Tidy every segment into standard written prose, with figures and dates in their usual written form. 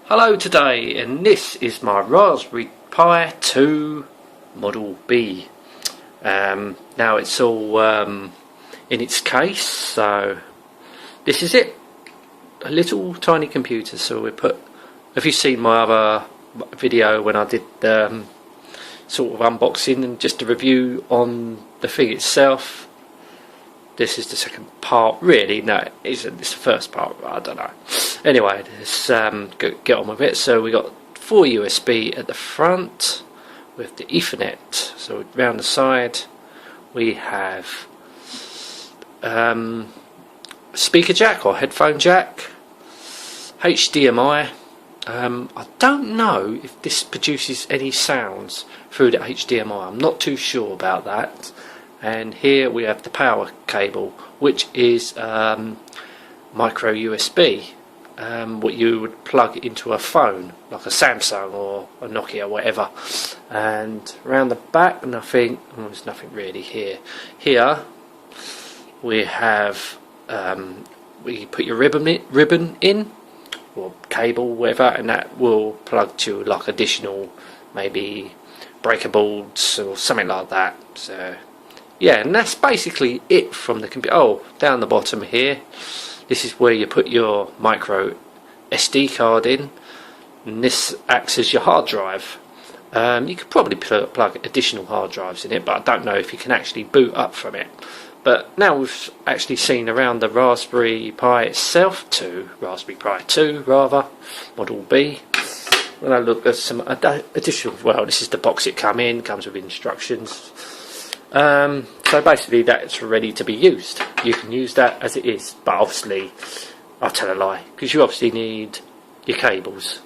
Hello today, and this is my Raspberry Pi 2 Model B. Now it's all in its case, so this is it. A little tiny computer. So we put, have you seen my other video when I did sort of unboxing and just a review on the thing itself? This is the second part, really. No, it's the first part, I don't know. Anyway, let's get on with it. So we got 4 USB at the front with the Ethernet. So round the side we have speaker jack or headphone jack, HDMI. I don't know if this produces any sounds through the HDMI. I'm not too sure about that. And here we have the power cable, which is micro USB, what you would plug into a phone, like a Samsung or a Nokia, whatever. And around the back, there's nothing really here. Here we have we put your ribbon in, or cable, whatever, and that will plug to like additional maybe breaker boards or something like that. So yeah, and that's basically it from the computer. Oh, down the bottom here, this is where you put your micro SD card in, and this acts as your hard drive. You could probably plug additional hard drives in it, but I don't know if you can actually boot up from it. But now we've actually seen around the Raspberry Pi itself, Raspberry Pi 2 rather, Model B. When I look at some additional, well, this is the box it comes with instructions. So basically that's ready to be used. You can use that as it is, but obviously I'll tell a lie, because you obviously need your cables,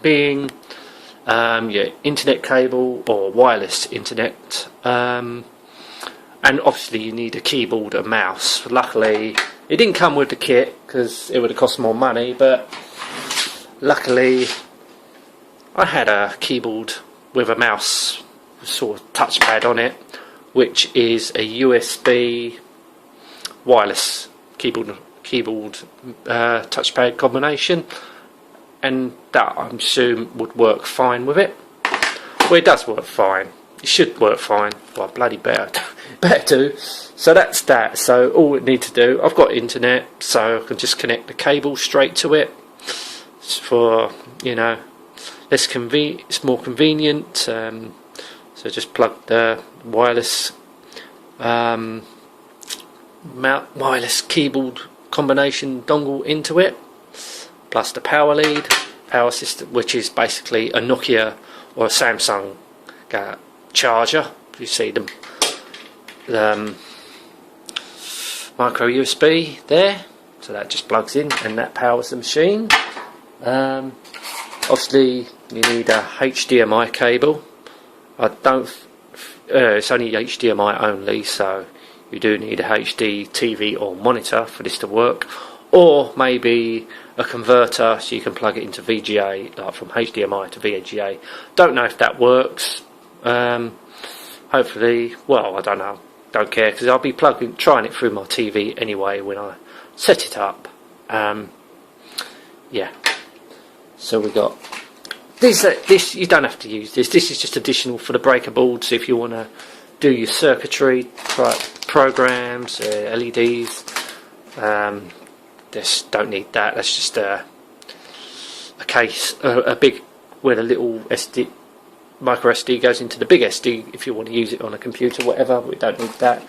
being your internet cable or wireless internet, and obviously you need a keyboard and mouse. Luckily it didn't come with the kit because it would have cost more money, but luckily I had a keyboard with a mouse sort of touchpad on it, which is a USB wireless keyboard touchpad combination, and that I'm assuming would work fine with it. Well, it does work fine. It should work fine. Well, bloody better do. So that's that. So all we need to do, I've got internet, so I can just connect the cable straight to it. It's for, you know, it's more convenient. So just plug the wireless wireless keyboard combination dongle into it, plus the power lead, power system, which is basically a Nokia or a Samsung charger. If you see them, micro USB there, so that just plugs in and that powers the machine. Obviously you need a HDMI cable. It's only HDMI only, so you do need a HD TV or monitor for this to work, or maybe a converter so you can plug it into VGA, like from HDMI to VGA. Don't know if that works. Hopefully, well, I don't know, don't care, because I'll be trying it through my TV anyway when I set it up. Yeah, so we got this. You don't have to use this. This is just additional for the breaker boards if you want to do your circuitry programs, LEDs. This don't need that. That's just a case, a big, where the little micro SD goes into the big SD if you want to use it on a computer, whatever. We don't need that.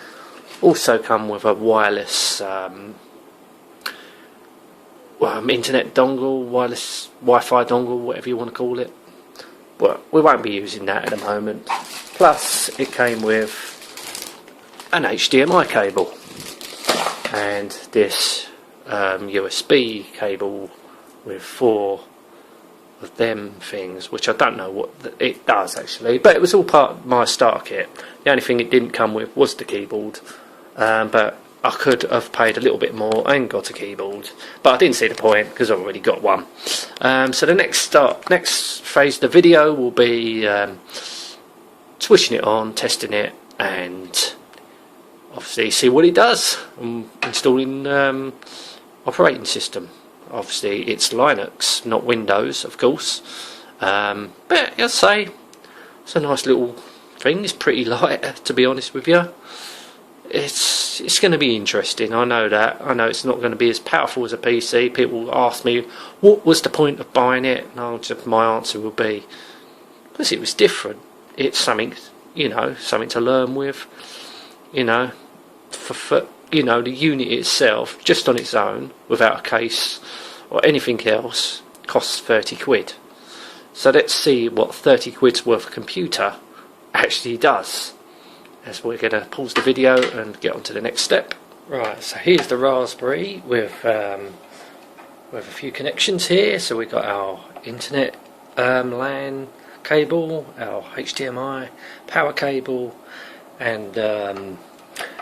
Also come with a wireless internet dongle, wireless Wi-Fi dongle, whatever you want to call it. But we won't be using that at the moment. Plus it came with an HDMI cable and this USB cable with 4 of them things, which I don't know what it does actually, but it was all part of my starter kit. The only thing it didn't come with was the keyboard, but I could have paid a little bit more and got a keyboard, but I didn't see the point because I've already got one. So the next phase of the video will be switching it on, testing it, and obviously see what it does, installing operating system. Obviously it's Linux, not Windows, of course. But I'd say it's a nice little thing. It's pretty light, to be honest with you. It's going to be interesting. I know that. I know it's not going to be as powerful as a PC. People ask me, what was the point of buying it? And my answer will be, because it was different. It's something, you know, something to learn with. You know, for you know, the unit itself, just on its own, without a case or anything else, costs 30 quid. So let's see what 30 quid's worth of computer actually does. As we're going to pause the video and get on to the next step. Right, so here's the Raspberry with a few connections here. So we've got our internet LAN cable, our HDMI power cable, and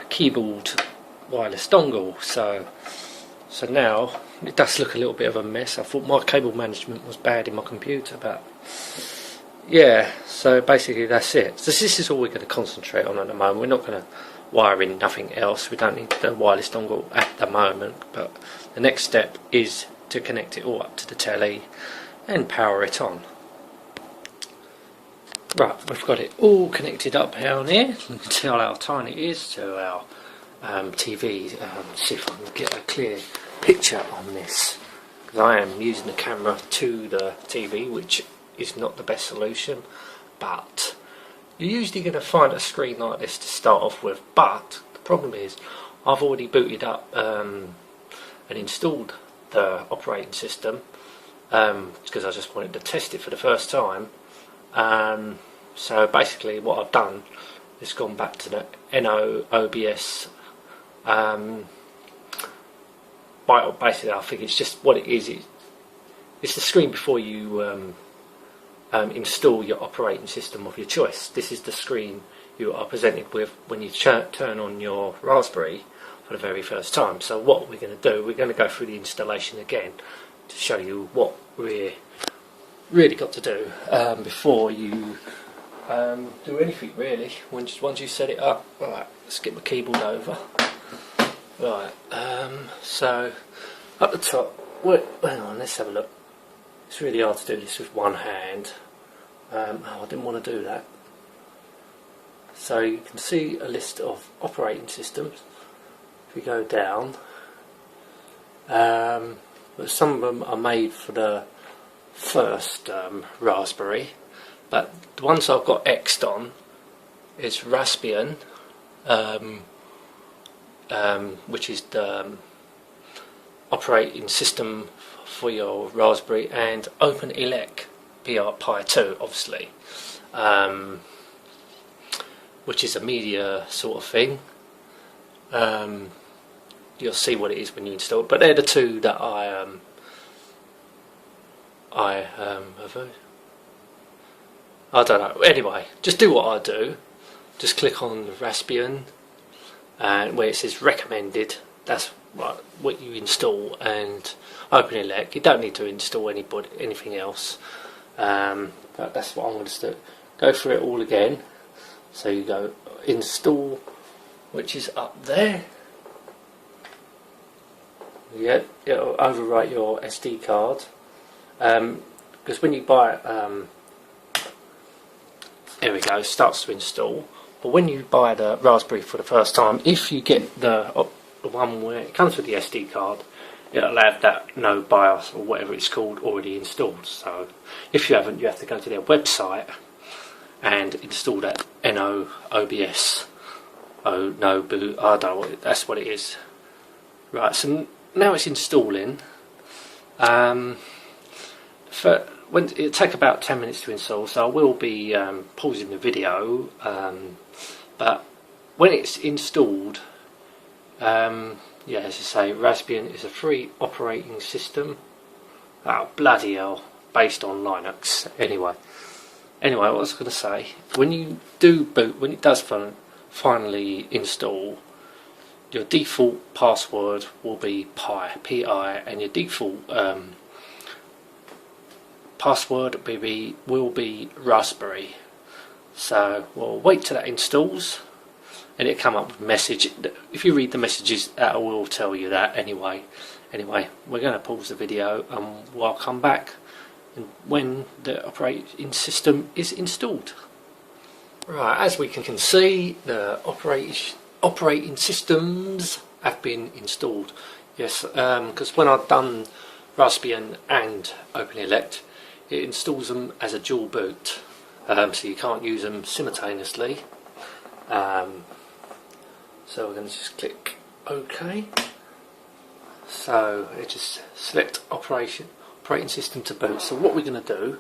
keyboard wireless dongle. So now it does look a little bit of a mess. I thought my cable management was bad in my computer, but yeah, so basically that's it. So this is all we're going to concentrate on at the moment. We're not going to wire in nothing else. We don't need the wireless dongle at the moment, but the next step is to connect it all up to the telly and power it on. Right, we've got it all connected up down here. You can tell how tiny it is to our TV. See if I can get a clear picture on this, because I am using the camera to the TV, which is not the best solution, but you're usually going to find a screen like this to start off with. But the problem is I've already booted up and installed the operating system because I just wanted to test it for the first time. So basically what I've done is gone back to the NO OBS. Basically I think it's just what it is. It's the screen before you install your operating system of your choice. This is the screen you are presented with when you turn on your Raspberry for the very first time. So what we're going to do, we're going to go through the installation again to show you what we really got to do before you do anything really. Once you set it up. Right, let's get my keyboard over. Right, so up the top, hang on, let's have a look. It's really hard to do this with one hand. I didn't want to do that. So you can see a list of operating systems. If we go down, but some of them are made for the first Raspberry, but the ones I've got X'd on is Raspbian, which is the operating system for your Raspberry, and OpenELEC Pi 2 obviously, which is a media sort of thing. You'll see what it is when you install it, but they're the two that I don't know. Anyway, just do what I do. Just click on Raspbian, and where it says recommended, that's what you install, and OpenELEC. You don't need to install anything else. But that's what I'm going to do. Go through it all again. So you go install, which is up there. Yeah, it'll overwrite your SD card. Because when you buy it, there we go, it starts to install. But when you buy the Raspberry for the first time, if you get the one where it comes with the SD card, it'll have that no BIOS or whatever it's called already installed. So if you haven't, you have to go to their website and install that NO OBS. Oh no, boo! I don't know. That's what it is. Right. So now it's installing. It'll take about 10 minutes to install, so I will be pausing the video. But when it's installed, yeah, as I say, Raspbian is a free operating system. Oh, bloody hell, based on Linux. Anyway, what I was going to say, when you do boot, when it does finally install, your default password will be Pi, and your default password will be Raspberry. So we'll wait till that installs, and it come up with a message. If you read the messages, that will tell you that anyway. Anyway, we're going to pause the video and we'll come back when the operating system is installed. Right, as we can see, the operating systems have been installed. Yes, because when I've done Raspbian and OpenElect, it installs them as a dual boot, so you can't use them simultaneously. So we're going to just click OK. So it just select operating system to boot. So what we're going to do,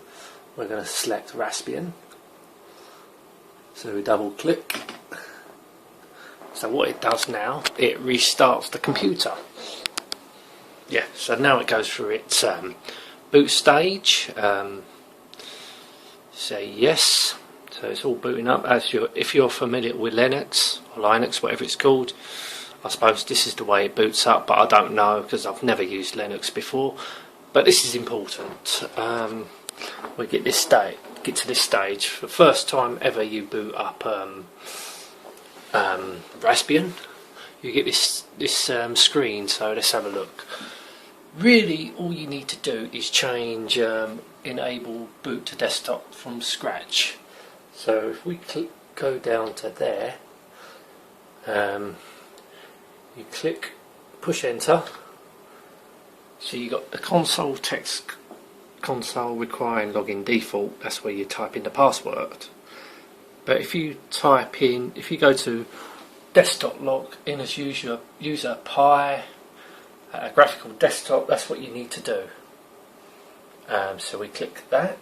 we're going to select Raspbian. So we double click. So what it does now, it restarts the computer. Yeah, so now it goes through its boot stage. Say yes. So it's all booting up. If you're familiar with Linux or Linux, whatever it's called, I suppose this is the way it boots up, but I don't know because I've never used Linux before. But this is important. We get to this stage for the first time ever. You boot up Raspbian, you get this screen. So let's have a look. Really, all you need to do is change enable boot to desktop from scratch. So if we go down to there, you click push enter. So you got the console text console requiring login default. That's where you type in the password. But if you go to desktop log in as user pi graphical desktop, that's what you need to do. So we click that.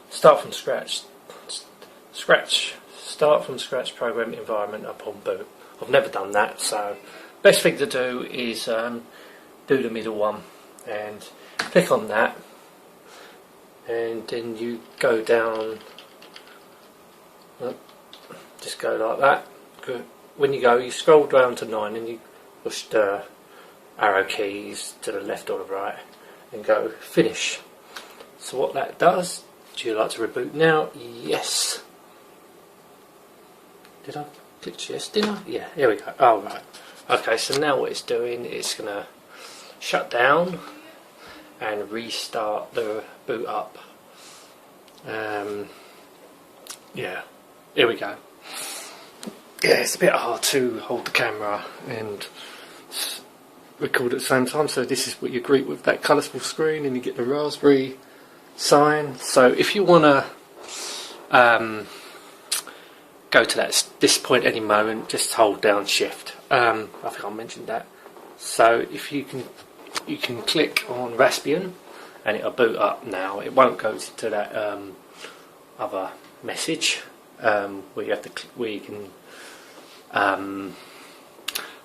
Start from scratch. Start from scratch program environment upon boot. I've never done that, so best thing to do is do the middle one and click on that, and then you go down. Just go like that. When you go, you scroll down to 9 and you push the arrow keys to the left or the right and go finish. So what that does, do you like to reboot now? Yes. Did I click yes? Did I? Yeah, here we go. Oh, right. Okay, so now what it's doing, it's going to shut down and restart the boot up. Yeah, here we go. Yeah, it's a bit hard to hold the camera and record at the same time, so this is what you greet with that colourful screen, and you get the Raspberry sign. So if you want to go to this point any moment, just hold down shift. I think I mentioned that. So if you can click on Raspbian and it'll boot up now. It won't go to that other message where you can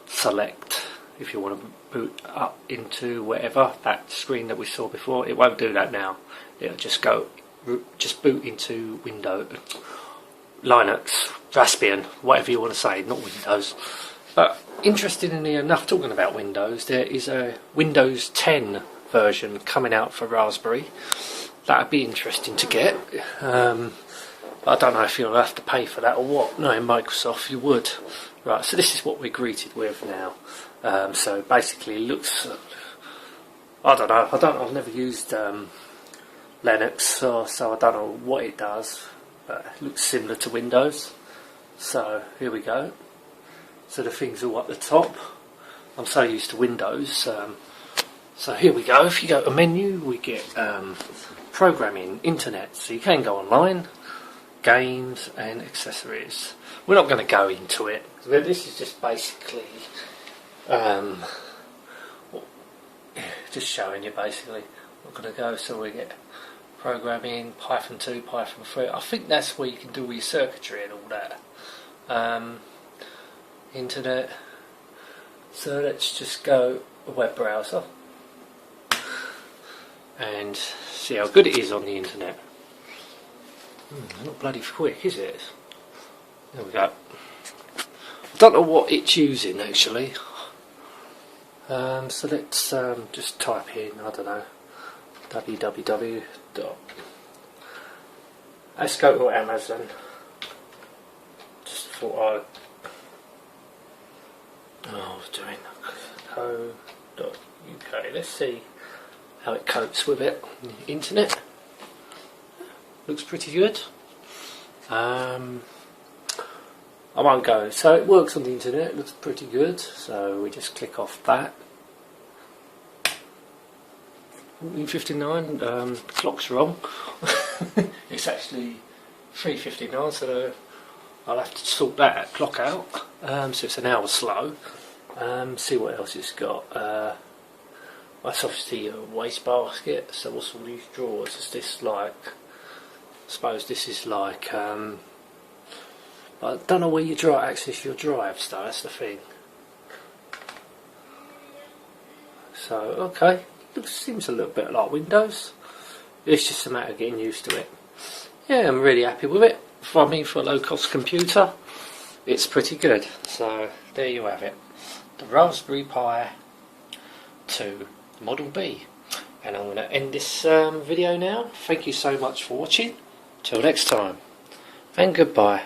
select if you want to boot up into whatever, that screen that we saw before. It won't do that now. It'll just boot into Windows, Linux, Raspbian, whatever you want to say, not Windows. But interestingly enough, talking about Windows, there is a Windows 10 version coming out for Raspberry. That'd be interesting to get. I don't know if you'll have to pay for that or what. No, in Microsoft you would. Right, so this is what we're greeted with now. So basically it looks, I don't know, I've never used Linux, so I don't know what it does, but it looks similar to Windows. So here we go. So the thing's all at the top. I'm so used to Windows. So here we go. If you go to menu, we get programming, internet. So you can go online, games and accessories. We're not going to go into it. This is just basically just showing you basically. We're going to go, so we get programming, Python 2, Python 3. I think that's where you can do all your circuitry and all that. Internet. So let's just go a web browser and see how good it is on the internet. Not bloody quick, is it? There we go. I don't know what it's using actually. So let's just type in, I don't know, www. Let's go to Amazon. Just thought I was doing co.uk. Let's see how it copes with it on the internet. Looks pretty good. I won't go. So it works on the internet. It looks pretty good. So we just click off that. 14:59. The clock's wrong. It's actually 3:59. So I'll have to sort that clock out. So it's an hour slow. See what else it's got. That's obviously a wastebasket. So what's all these drawers? Is this like? I suppose this is like. I don't know where you access your drives though. That's the thing. So okay, seems a little bit like Windows. It's just a matter of getting used to it. Yeah, I'm really happy with it. For a low-cost computer, it's pretty good. So there you have it. The Raspberry Pi 2 Model B. And I'm going to end this video now. Thank you so much for watching. Till next time. And goodbye.